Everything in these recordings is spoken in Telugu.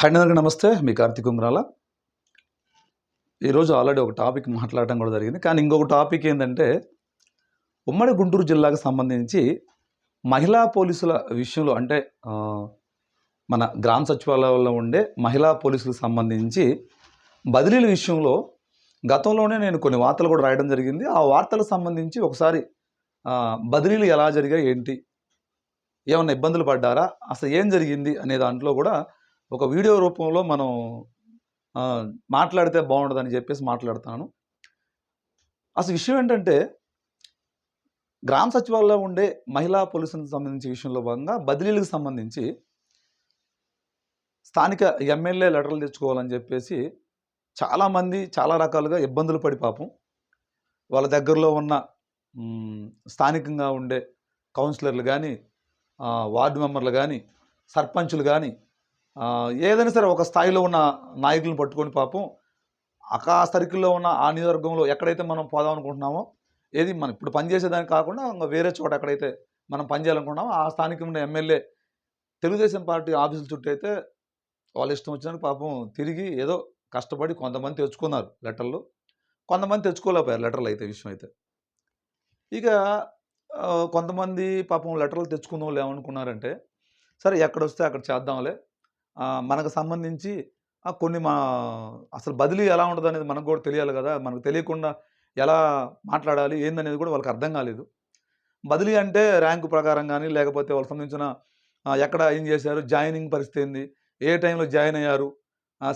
హాయ్ అందరికీ నమస్తే. మీ కార్తీక్ ఉంగ్రాల. ఈరోజు ఆల్రెడీ ఒక టాపిక్ మాట్లాడటం కూడా జరిగింది. కానీ ఇంకొక టాపిక్ ఏంటంటే, ఉమ్మడి గుంటూరు జిల్లాకు సంబంధించి మహిళా పోలీసుల విషయంలో అంటే మన గ్రామ సచివాలయాల్లో ఉండే మహిళా పోలీసులకు సంబంధించి బదిలీల విషయంలో గతంలోనే నేను కొన్ని వార్తలు కూడా రాయడం జరిగింది. ఆ వార్తలకు సంబంధించి ఒకసారి బదిలీలు ఎలా జరిగాయి, ఏంటి, ఏమన్నా ఇబ్బందులు పడ్డారా, అసలు ఏం జరిగింది అనే దాంట్లో కూడా ఒక వీడియో రూపంలో మనం మాట్లాడితే బాగుంటుందని చెప్పేసి మాట్లాడుతాను. అసలు విషయం ఏంటంటే, గ్రామ సచివాలయంలో ఉండే మహిళా పోలీసులకు సంబంధించి విషయంలో భాగంగా బదిలీలకు సంబంధించి స్థానిక ఎమ్మెల్యే లెటర్లు తెచ్చుకోవాలని చెప్పేసి చాలామంది చాలా రకాలుగా ఇబ్బందులు పడి పాపం వాళ్ళ దగ్గరలో ఉన్న స్థానికంగా ఉండే కౌన్సిలర్లు కానీ, వార్డు మెంబర్లు కానీ, సర్పంచులు కానీ, ఏదైనా సరే ఒక స్థాయిలో ఉన్న నాయకులను పట్టుకొని పాపం ఆ సర్కిల్లో ఉన్న ఆ నియోజకవర్గంలో ఎక్కడైతే మనం పోదాం అనుకుంటున్నామో, ఏది మనం ఇప్పుడు పనిచేసేదానికి కాకుండా ఇంకా వేరే చోట ఎక్కడైతే మనం పనిచేయాలనుకుంటున్నామో ఆ స్థానికంగా ఉన్న ఎమ్మెల్యే తెలుగుదేశం పార్టీ ఆఫీసుల చుట్టూ అయితే వాళ్ళు ఇష్టం వచ్చినట్టు పాపం తిరిగి ఏదో కష్టపడి కొంతమంది తెచ్చుకున్నారు లెటర్లు, కొంతమంది తెచ్చుకోలేకపోయారు లెటర్లు. అయితే విషయం అయితే ఇక కొంతమంది పాపం లెటర్లు తెచ్చుకున్న వాళ్ళు ఏమనుకున్నారంటే, సరే ఎక్కడొస్తే అక్కడ చేద్దాంలే, మనకు సంబంధించి కొన్ని అసలు బదిలీ ఎలా ఉంటుంది అనేది మనకు కూడా తెలియాలి కదా, మనకు తెలియకుండా ఎలా మాట్లాడాలి ఏందనేది కూడా వాళ్ళకి అర్థం కాలేదు. బదిలీ అంటే ర్యాంకు ప్రకారం కానీ, లేకపోతే వాళ్ళకి సంబంధించిన ఎక్కడ ఏం చేశారు, జాయినింగ్ పరిస్థితి ఏంది, ఏ టైంలో జాయిన్ అయ్యారు,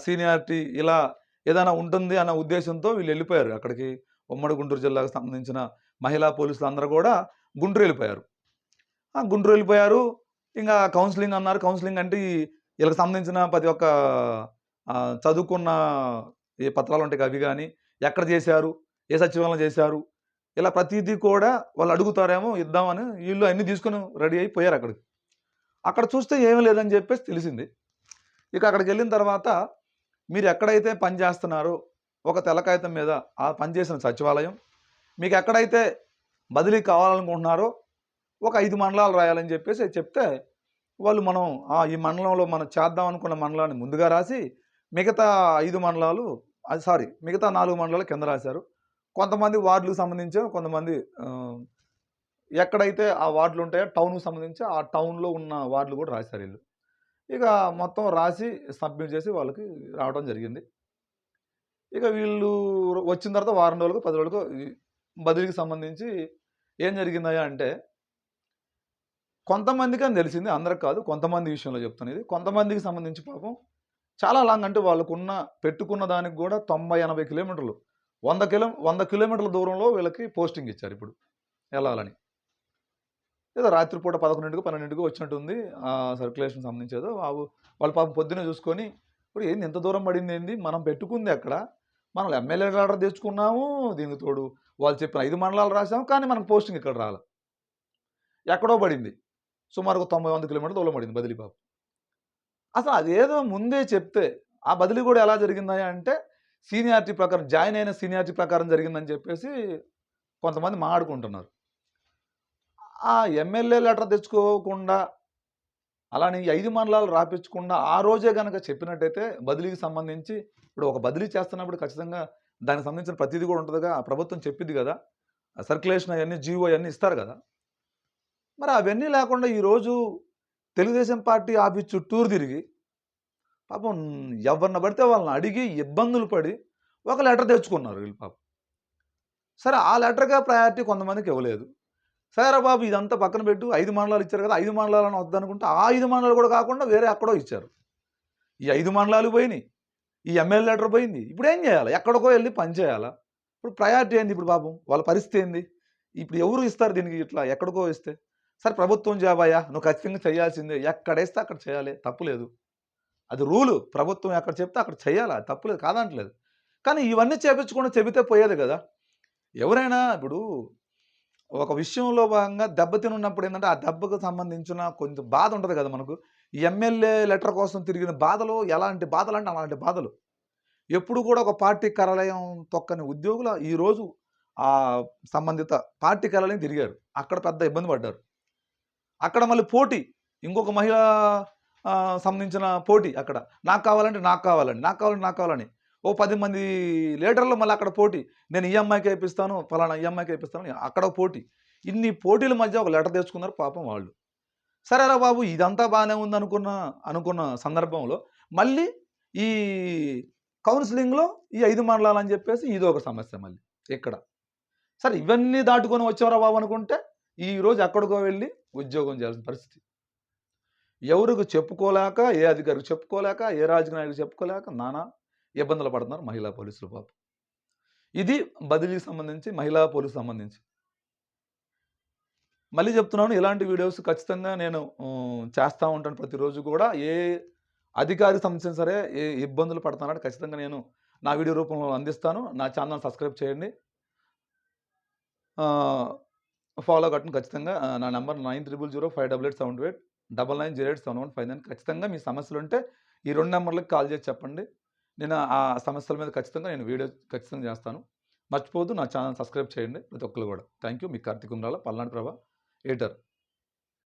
సీనియారిటీ ఇలా ఏదైనా ఉంటుంది అన్న ఉద్దేశంతో వీళ్ళు వెళ్ళిపోయారు అక్కడికి. ఉమ్మడి గుంటూరు జిల్లాకు సంబంధించిన మహిళా పోలీసులు అందరూ కూడా గుంటూరు వెళ్ళిపోయారు. గుంటూరు వెళ్ళిపోయారు. ఇంకా కౌన్సిలింగ్ అన్నారు. కౌన్సిలింగ్ అంటే వీళ్ళకి సంబంధించిన ప్రతి ఒక్క చదువుకున్న ఏ పత్రాలు ఉంటాయి అవి కానీ, ఎక్కడ చేశారు, ఏ సచివాలయం చేశారు, ఇలా ప్రతిదీ కూడా వాళ్ళు అడుగుతారేమో ఇద్దామని వీళ్ళు అన్నీ తీసుకొని రెడీ అయిపోయారు అక్కడికి. అక్కడ చూస్తే ఏమీ లేదని చెప్పేసి తెలిసింది. ఇక అక్కడికి వెళ్ళిన తర్వాత మీరు ఎక్కడైతే పని చేస్తున్నారో ఒక తెల్ల కాగితం మీద ఆ పనిచేసిన సచివాలయం, మీకు ఎక్కడైతే బదిలీ కావాలనుకుంటున్నారో ఒక 5 మండలాలు రాయాలని చెప్పేసి చెప్తే, వాళ్ళు మనం ఈ మండలంలో మనం చేద్దాం అనుకున్న మండలాన్ని ముందుగా రాసి మిగతా 5 మండలాలు మిగతా 4 మండలాలు కింద రాశారు. కొంతమంది వార్డులకు సంబంధించి, కొంతమంది ఎక్కడైతే ఆ వార్డులు ఉంటాయో టౌన్కి సంబంధించి ఆ టౌన్లో ఉన్న వార్డులు కూడా రాశారు వీళ్ళు. ఇక మొత్తం రాసి సబ్మిట్ చేసి వాళ్ళకి రావడం జరిగింది. ఇక వీళ్ళు వచ్చిన తర్వాత వారం రోజులకు 10 రోజులకు బదిలీకి సంబంధించి ఏం జరిగిందయ్యా అంటే, కొంతమందికి అని తెలిసింది, అందరికి కాదు, కొంతమంది విషయంలో చెప్తున్నది. కొంతమందికి సంబంధించి పాపం చాలా లాంగ్, అంటే వాళ్ళకున్న పెట్టుకున్న దానికి కూడా 90-80 కిలోమీటర్లు, 100 కిలోమీటర్ల దూరంలో వీళ్ళకి పోస్టింగ్ ఇచ్చారు ఇప్పుడు వెళ్ళాలని. ఏదో రాత్రిపూట 11-12 వచ్చినట్టుంది సర్క్యులేషన్ సంబంధించి. ఏదో వాళ్ళు పాపం పొద్దున్నే చూసుకొని, ఇప్పుడు ఏంది ఎంత దూరం పడింది, ఏంది మనం పెట్టుకుంది అక్కడ, మనం ఎమ్మెల్యే ఆర్డర్ తెచ్చుకున్నాము, దీనికి తోడు వాళ్ళు చెప్పిన 5 మండలాలు రాసాము, కానీ మనకు పోస్టింగ్ ఇక్కడ రాలే, ఎక్కడో పడింది, సుమారుగా 90-100 కిలోమీటర్ల దూరం పడింది బదిలీ పాపం. అసలు అదేదో ముందే చెప్తే ఆ బదిలీ కూడా ఎలా జరిగిందా అంటే, సీనియారిటీ ప్రకారం, జాయిన్ అయిన సీనియారిటీ ప్రకారం జరిగిందని చెప్పేసి కొంతమంది మాట్లాడుకుంటున్నారు. ఆ ఎమ్మెల్యే లెటర్ తెచ్చుకోకుండా, అలానే ఈ 5 మండలాలు రాపించకుండా ఆ రోజే కనుక చెప్పినట్టయితే బదిలీకి సంబంధించి, ఇప్పుడు ఒక బదిలీ చేస్తున్నప్పుడు ఖచ్చితంగా దానికి సంబంధించిన ప్రతిదీ కూడా ఉంటుందిగా, ప్రభుత్వం చెప్పింది కదా, సర్క్యులేషన్ అవన్నీ జీవో అవన్నీ ఇస్తారు కదా. మరి అవన్నీ లేకుండా ఈరోజు తెలుగుదేశం పార్టీ ఆఫీస్ చుట్టూరు తిరిగి పాపం ఎవరిని పడితే వాళ్ళని అడిగి ఇబ్బందులు పడి ఒక లెటర్ తెచ్చుకున్నారు వీళ్ళు పాపం. సరే, ఆ లెటర్గా ప్రయారిటీ కొంతమందికి ఇవ్వలేదు. సరే బాబు ఇదంతా పక్కన పెట్టు, 5 మండలాలు ఇచ్చారు కదా, 5 మండలాలను వద్దనుకుంటే ఆ 5 మండలాలు కూడా కాకుండా వేరే ఎక్కడో ఇచ్చారు. ఈ 5 మండలాలు పోయినాయి, ఈ ఎమ్మెల్యే లెటర్ పోయింది. ఇప్పుడు ఏం చేయాలి, ఎక్కడికో వెళ్ళి పని చేయాలా? ఇప్పుడు ప్రయారిటీ ఏంది, ఇప్పుడు పాపం వాళ్ళ పరిస్థితి ఏంది? ఇప్పుడు ఎవరు ఇస్తారు దీనికి, ఇట్లా ఎక్కడికో ఇస్తే? సరే ప్రభుత్వం జాబ్ అయ్యా, నువ్వు ఖచ్చితంగా చేయాల్సిందే, ఎక్కడేస్తే అక్కడ చేయాలి, తప్పులేదు, అది రూలు, ప్రభుత్వం ఎక్కడ చెప్తే అక్కడ చేయాలి, తప్పులేదు, కాదంటలేదు. కానీ ఇవన్నీ చేపించకుండా చెబితే పోయేది కదా. ఎవరైనా ఇప్పుడు ఒక విషయంలో భాగంగా దెబ్బతిన్నప్పుడు ఏంటంటే, ఆ దెబ్బకు సంబంధించిన కొంచెం బాధ ఉంటుంది కదా మనకు. ఎమ్మెల్యే లెటర్ కోసం తిరిగిన బాధలు ఎలాంటి బాధలు అంటే అలాంటి బాధలు. ఎప్పుడు కూడా ఒక పార్టీ కార్యాలయం తొక్కని ఉద్యోగులు ఈరోజు సంబంధిత పార్టీ కార్యాలయం తిరిగారు, అక్కడ పెద్ద ఇబ్బంది పడ్డారు. అక్కడ మళ్ళీ పోటీ, ఇంకొక మహిళా సంబంధించిన పోటీ అక్కడ. నాకు కావాలంటే నాకు కావాలని, నాకు కావాలంటే నాకు కావాలని. ఓ 10 మంది లీడర్లు మళ్ళీ అక్కడ పోటీ. నేను ఈ అమ్మాయికే ఇప్పిస్తాను, ఫలానా ఈ అమ్మాయికే ఇప్పిస్తాను అక్కడ పోటీ. ఇన్ని పోటీల మధ్య ఒక లెటర్ తెచ్చుకున్నారు పాపం వాళ్ళు. సరేరా బాబు ఇదంతా బాగానే అనుకున్న సందర్భంలో మళ్ళీ ఈ కౌన్సిలింగ్‌లో ఈ 5 మండలాలని చెప్పేసి ఇదొక సమస్య మళ్ళీ ఇక్కడ. సరే ఇవన్నీ దాటుకొని వచ్చావురా బాబు అనుకుంటే, ఈరోజు ఎక్కడికో వెళ్ళి ఉద్యోగం చేయాల్సిన పరిస్థితి. ఎవరికి చెప్పుకోలేక, ఏ అధికారికి చెప్పుకోలేక, ఏ రాజకీయ నాయకుడికి చెప్పుకోలేక నానా ఇబ్బందులు పడుతున్నారు మహిళా పోలీసులు పాపం. ఇది బదిలీకి సంబంధించి, మహిళా పోలీసుకు సంబంధించి. మళ్ళీ చెప్తున్నాను ఇలాంటి వీడియోస్ ఖచ్చితంగా నేను చేస్తూ ఉంటాను ప్రతిరోజు కూడా. ఏ అధికారికి సంబంధించిన సరే ఏ ఇబ్బందులు పడుతున్నారంటే ఖచ్చితంగా నేను నా వీడియో రూపంలో అందిస్తాను. నా ఛానల్ సబ్స్క్రైబ్ చేయండి. ఫాలో కట్టండి ఖచ్చితంగా. నా నంబర్ 93058878 99087159 ఖచ్చితంగా మీ సమస్యలుంటే ఈ 2 నెంబర్‌లకి కాల్ చేసి చెప్పండి. నేను ఆ సమస్యల మీద ఖచ్చితంగా నేను వీడియో ఖచ్చితంగా చేస్తాను. మర్చిపోవద్దు నా ఛానల్ సబ్స్క్రైబ్ చేయండి ప్రతి ఒక్కళ్ళు కూడా. Thank you. మీ కార్తీక్ ఉండ్రాల, పల్నాడు ప్రభ ఎడిటర్.